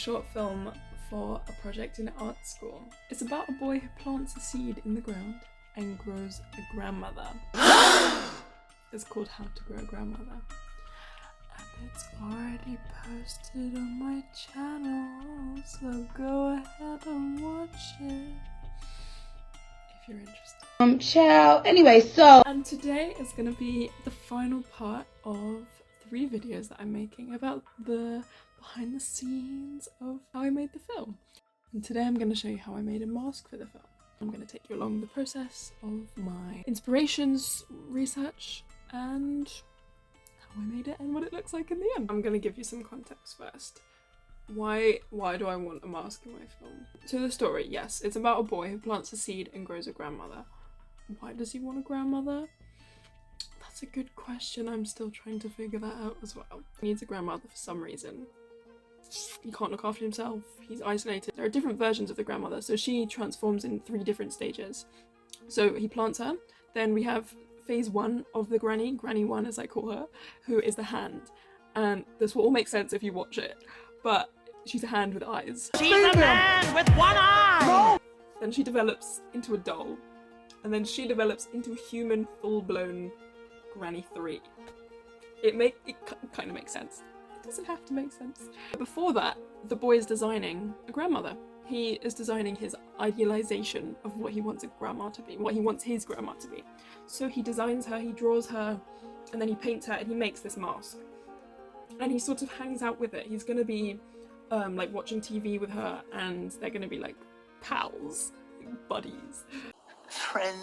short film for a project in art school. It's about a boy who plants a seed in the ground and grows a grandmother. It's called How to Grow a Grandmother. And it's already posted on my channel, so go ahead and watch it if you're interested. Ciao. Anyway, so... And today is going to be the final part of 3 videos that I'm making about the behind the scenes of how I made the film. And today I'm going to show you how I made a mask for the film. I'm going to take you along the process of my inspirations, research, and how I made it and what it looks like in the end. I'm going to give you some context first. Why do I want a mask in my film? So the story, yes, it's about a boy who plants a seed and grows a grandmother. Why does he want a grandmother? That's a good question. I'm still trying to figure that out as well. He needs a grandmother for some reason. He can't look after himself. He's isolated. There are different versions of the grandmother, so she transforms in 3 different stages. So he plants her. Then we have phase 1 of the granny 1 as I call her, who is the hand. And this will all make sense if you watch it. But she's a hand with eyes. She's a man with 1 eye! No! Then she develops into a doll. And then she develops into a human full-blown Granny 3. It kind of makes sense. It doesn't have to make sense. Before that, the boy is designing a grandmother. He is designing his idealization of what he wants a grandma to be, what he wants his grandma to be. So he designs her, he draws her, and then he paints her, and he makes this mask. And he sort of hangs out with it. He's gonna be like watching TV with her, and they're gonna be like pals, buddies. Friend.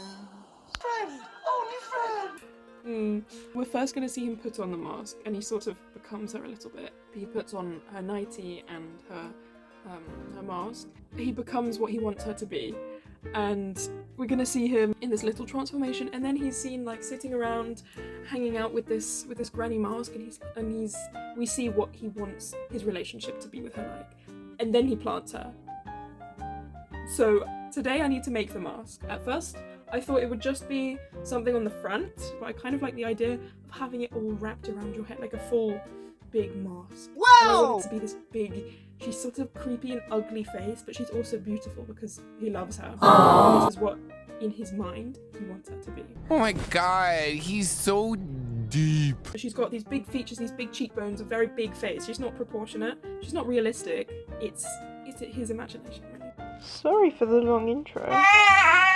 Only friend. We're first going to see him put on the mask, and he sort of becomes her a little bit. He puts on her nightie and her mask. He becomes what he wants her to be, and we're going to see him in this little transformation. And then he's seen like sitting around, hanging out with this granny mask, and we see what he wants his relationship to be with her like. And then he plants her. So today I need to make the mask. At first, I thought it would just be something on the front, but I kind of like the idea of having it all wrapped around your head, like a full big mask. Whoa! And I want it to be this big, she's sort of creepy and ugly face, but she's also beautiful because he loves her. And this is what, in his mind, he wants her to be. Oh my god, he's so deep. She's got these big features, these big cheekbones, a very big face. She's not proportionate, she's not realistic. It's his imagination, really. Sorry for the long intro.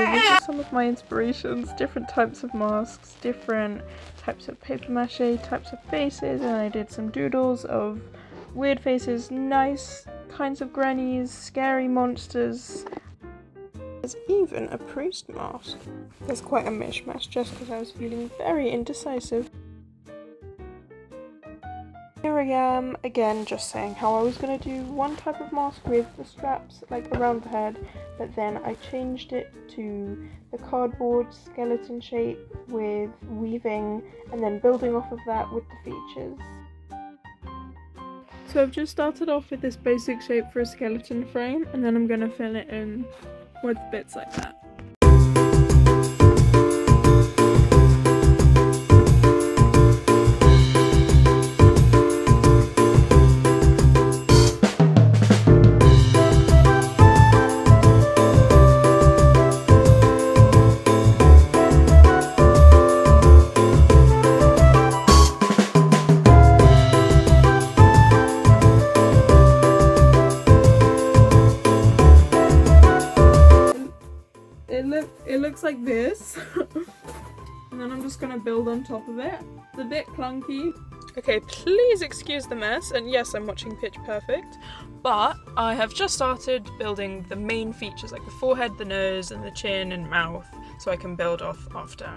These are some of my inspirations, different types of masks, different types of paper mache, types of faces, and I did some doodles of weird faces, nice kinds of grannies, scary monsters. There's even a priest mask. There's quite a mishmash just because I was feeling very indecisive. Here I am, again just saying how I was going to do one type of mask with the straps like around the head, but then I changed it to the cardboard skeleton shape with weaving and then building off of that with the features. So I've just started off with this basic shape for a skeleton frame, and then I'm going to fill it in with bits like that. It looks like this. And then I'm just gonna build on top of it. It's a bit clunky. Okay, please excuse the mess, and yes, I'm watching Pitch Perfect, but I have just started building the main features like the forehead, the nose, and the chin and mouth, so I can build off after.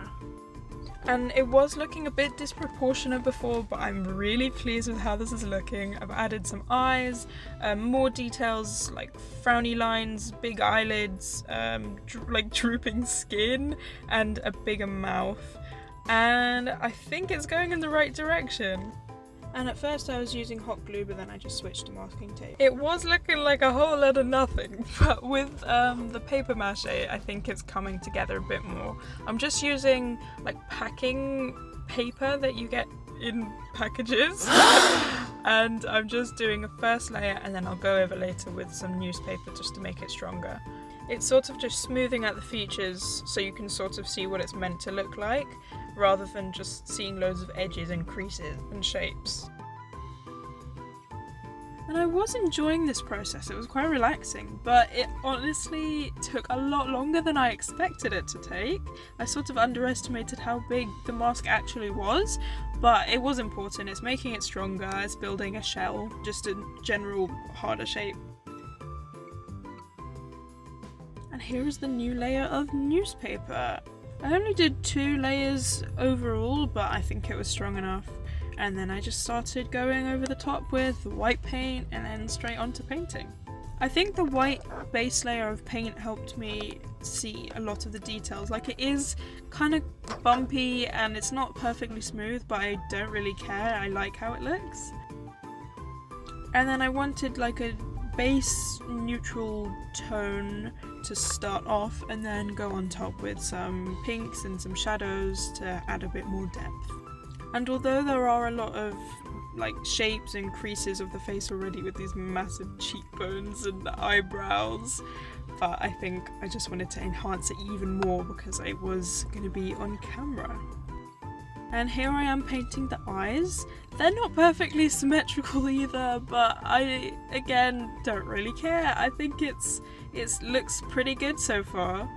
And it was looking a bit disproportionate before, but I'm really pleased with how this is looking. I've added some eyes, more details like frowny lines, big eyelids, like drooping skin, and a bigger mouth. And I think it's going in the right direction. And at first I was using hot glue, but then I just switched to masking tape. It was looking like a whole lot of nothing, but with the paper mache, I think it's coming together a bit more. I'm just using like packing paper that you get in packages. And I'm just doing a first layer and then I'll go over later with some newspaper just to make it stronger. It's sort of just smoothing out the features so you can sort of see what it's meant to look like, rather than just seeing loads of edges and creases and shapes. And I was enjoying this process, it was quite relaxing, but it honestly took a lot longer than I expected it to take. I sort of underestimated how big the mask actually was, but it was important. It's making it stronger, it's building a shell, just a general harder shape. And here is the new layer of newspaper. I only did 2 layers overall, but I think it was strong enough. And then I just started going over the top with white paint and then straight onto painting. I think the white base layer of paint helped me see a lot of the details. Like, it is kind of bumpy and it's not perfectly smooth, but I don't really care. I like how it looks. And then I wanted like a base neutral tone to start off and then go on top with some pinks and some shadows to add a bit more depth. And although there are a lot of like shapes and creases of the face already with these massive cheekbones and eyebrows, but I think I just wanted to enhance it even more because I was going to be on camera. And here I am painting the eyes. They're not perfectly symmetrical either, but I, again, don't really care. I think it looks pretty good so far.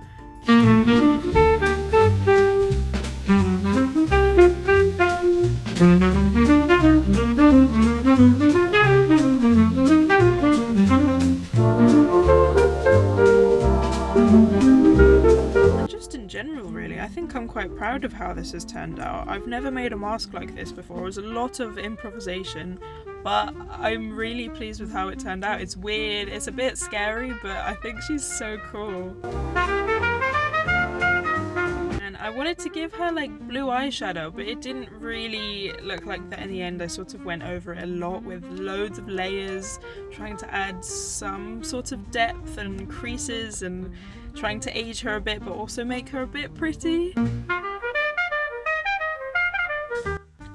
In general, really, I think I'm quite proud of how this has turned out. I've never made a mask like this before. It was a lot of improvisation, but I'm really pleased with how it turned out. It's weird, it's a bit scary, but I think she's so cool. And I wanted to give her like blue eyeshadow, but it didn't really look like that in the end. I sort of went over it a lot with loads of layers, trying to add some sort of depth and creases and trying to age her a bit but also make her a bit pretty.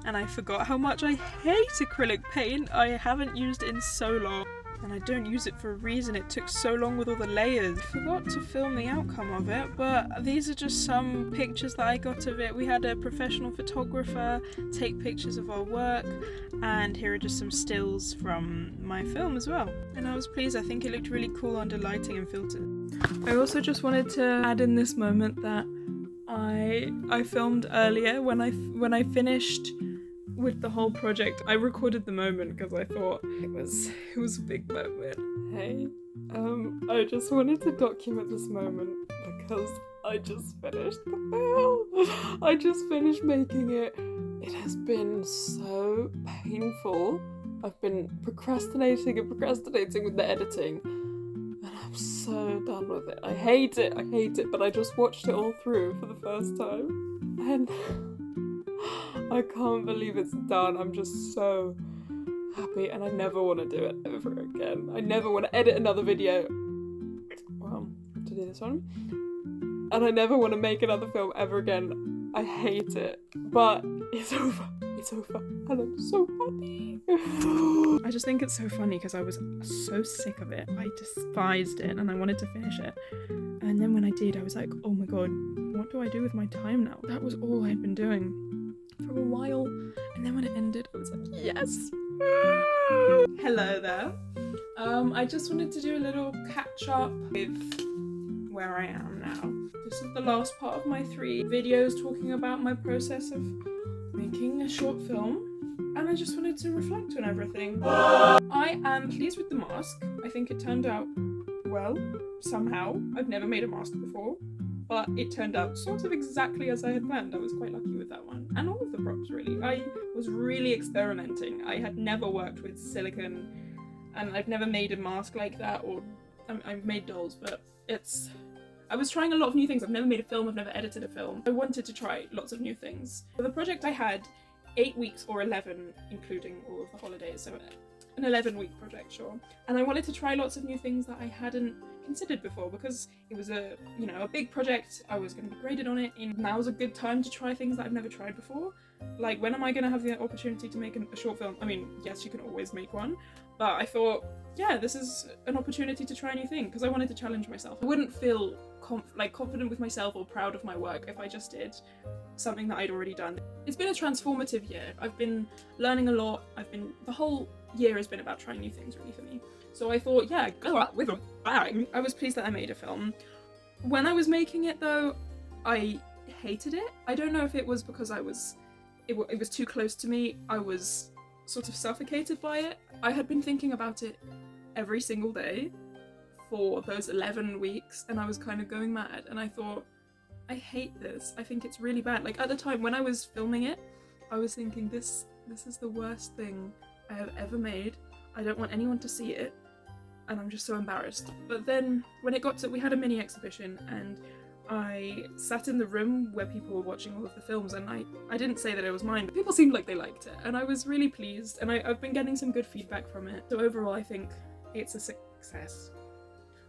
And I forgot how much I hate acrylic paint. I haven't used it in so long. And I don't use it for a reason, it took so long with all the layers. I forgot to film the outcome of it, but these are just some pictures that I got of it. We had a professional photographer take pictures of our work, and here are just some stills from my film as well. And I was pleased, I think it looked really cool under lighting and filters. I also just wanted to add in this moment that I filmed earlier when I finished with the whole project. I recorded the moment because I thought it was a big moment. Hey, I just wanted to document this moment because I just finished the film. I just finished making it. It has been so painful. I've been procrastinating with the editing, and I'm so done with it. I hate it, but I just watched it all through for the first time, and I can't believe it's done. I'm just so happy, and I never want to do it ever again. I never want to edit another video. Well, to do this one. And I never want to make another film ever again. I hate it. But it's over. It's over. And I'm so happy. I just think it's so funny because I was so sick of it. I despised it and I wanted to finish it. And then when I did, I was like, oh my god, what do I do with my time now? That was all I'd been doing for a while, and then when it ended I was like, yes. Hello there. I just wanted to do a little catch up with where I am now. This is the last part of my 3 videos talking about my process of making a short film, and I just wanted to reflect on everything. I am pleased with the mask. I think it turned out well, somehow. I've never made a mask before, but it turned out sort of exactly as I had planned. I was quite lucky with that one. And all of the props, really. I was really experimenting. I had never worked with silicone, and I've never made a mask like that, or I've made dolls, but I was trying a lot of new things. I've never made a film, I've never edited a film. I wanted to try lots of new things. For the project I had 8 weeks or 11, including all of the holidays, so an 11-week project, sure. And I wanted to try lots of new things that I hadn't considered before because it was a big project. I was going to be graded on it, and now was a good time to try things that I've never tried before. Like, when am I gonna have the opportunity to make a short film? I mean, yes, you can always make one, but I thought, yeah, this is an opportunity to try a new thing, because I wanted to challenge myself. I wouldn't feel confident with myself or proud of my work if I just did something that I'd already done. It's been a transformative year. I've been learning a lot. The whole year has been about trying new things really for me. So I thought, yeah, go out with a bang. I was pleased that I made a film. When I was making it though, I hated it. I don't know if it was because it was too close to me. I was sort of suffocated by it. I had been thinking about it every single day for those 11 weeks, and I was kind of going mad, and I thought, I hate this. I think it's really bad. Like, at the time when I was filming it, I was thinking, this is the worst thing I have ever made. I don't want anyone to see it, and I'm just so embarrassed. But then when it got to, we had a mini exhibition, and I sat in the room where people were watching all of the films, and I didn't say that it was mine, but people seemed like they liked it, and I was really pleased, and I've been getting some good feedback from it. So overall, I think it's a success.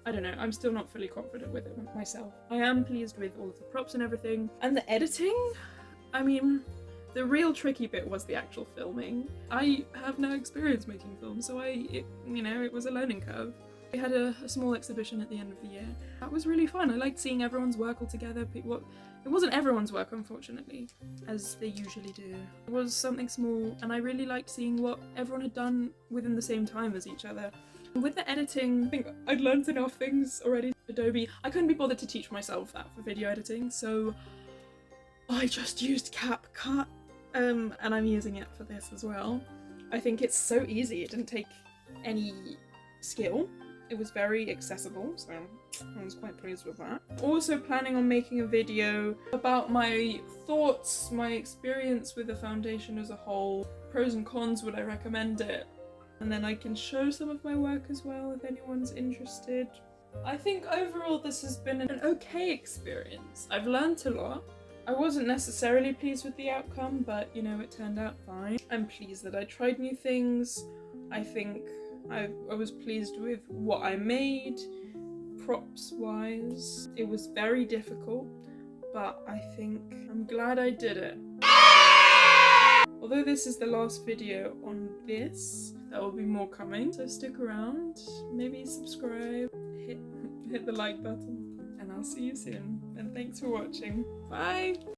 I don't know, I'm still not fully confident with it myself. I am pleased with all of the props and everything. And the editing? I mean, the real tricky bit was the actual filming. I have no experience making films, so it was a learning curve. We had a small exhibition at the end of the year. That was really fun. I liked seeing everyone's work all together. It wasn't everyone's work, unfortunately, as they usually do. It was something small, and I really liked seeing what everyone had done within the same time as each other. With the editing, I think I'd learned enough things already. Adobe, I couldn't be bothered to teach myself that for video editing, so I just used CapCut, and I'm using it for this as well. I think it's so easy. It didn't take any skill. It was very accessible, so I was quite pleased with that. Also planning on making a video about my thoughts, my experience with the foundation as a whole, pros and cons, would I recommend it? And then I can show some of my work as well if anyone's interested. I think overall this has been an okay experience. I've learned a lot. I wasn't necessarily pleased with the outcome, but it turned out fine. I'm pleased that I tried new things. I think I was pleased with what I made, props wise. It was very difficult, but I think I'm glad I did it. Although this is the last video on this, there will be more coming, so stick around, maybe subscribe, hit the like button, and I'll see you soon. And thanks for watching. Bye!